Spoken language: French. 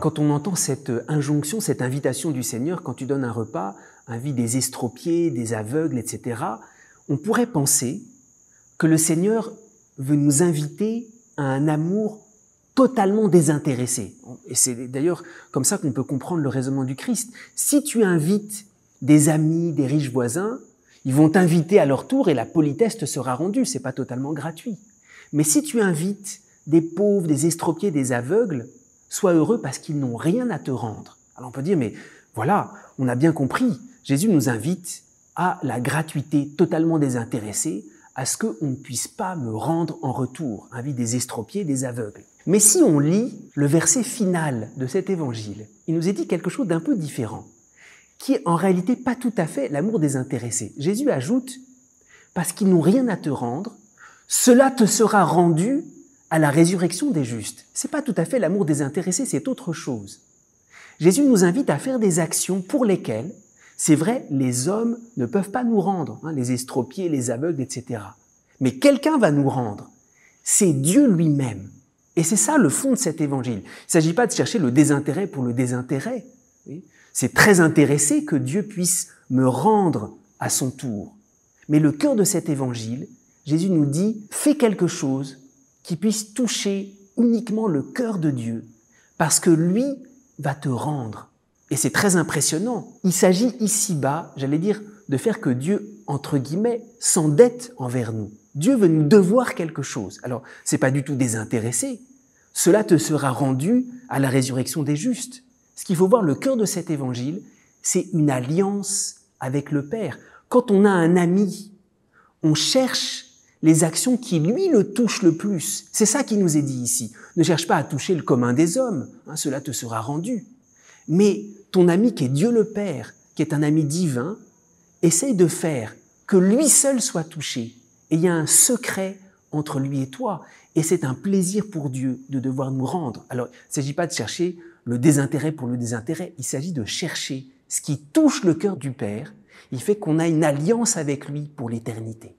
quand on entend cette injonction, cette invitation du Seigneur, quand tu donnes un repas, invite des estropiés, des aveugles, etc., on pourrait penser que le Seigneur veut nous inviter à un amour totalement désintéressé. Et c'est d'ailleurs comme ça qu'on peut comprendre le raisonnement du Christ. Si tu invites des amis, des riches voisins, ils vont t'inviter à leur tour et la politesse te sera rendue, c'est pas totalement gratuit. Mais si tu invites des pauvres, des estropiés, des aveugles, sois heureux parce qu'ils n'ont rien à te rendre. Alors on peut dire, mais voilà, on a bien compris, Jésus nous invite à la gratuité totalement désintéressée, à ce qu'on ne puisse pas me rendre en retour, invite des estropiés, des aveugles. Mais si on lit le verset final de cet évangile, il nous est dit quelque chose d'un peu différent, qui est en réalité pas tout à fait l'amour désintéressé. Jésus ajoute, parce qu'ils n'ont rien à te rendre, cela te sera rendu à la résurrection des justes. C'est pas tout à fait l'amour désintéressé, c'est autre chose. Jésus nous invite à faire des actions pour lesquelles, c'est vrai, les hommes ne peuvent pas nous rendre, les estropiés, les aveugles, etc. Mais quelqu'un va nous rendre. C'est Dieu lui-même. Et c'est ça le fond de cet évangile. Il ne s'agit pas de chercher le désintérêt pour le désintérêt. Oui, c'est très intéressé que Dieu puisse me rendre à son tour. Mais le cœur de cet évangile, Jésus nous dit, fais quelque chose qui puisse toucher uniquement le cœur de Dieu, parce que lui va te rendre. Et c'est très impressionnant. Il s'agit ici-bas, j'allais dire, de faire que Dieu, entre guillemets, s'endette envers nous. Dieu veut nous devoir quelque chose. Alors, c'est pas du tout désintéressé. Cela te sera rendu à la résurrection des justes. Ce qu'il faut voir, le cœur de cet évangile, c'est une alliance avec le Père. Quand on a un ami, on cherche les actions qui, lui, le touchent le plus. C'est ça qui nous est dit ici. Ne cherche pas à toucher le commun des hommes, cela te sera rendu. Mais ton ami qui est Dieu le Père, qui est un ami divin, essaye de faire que lui seul soit touché. Et il y a un secret entre lui et toi. Et c'est un plaisir pour Dieu de devoir nous rendre. Alors, il ne s'agit pas de chercher le désintérêt pour le désintérêt. Il s'agit de chercher ce qui touche le cœur du Père. Il fait qu'on a une alliance avec lui pour l'éternité.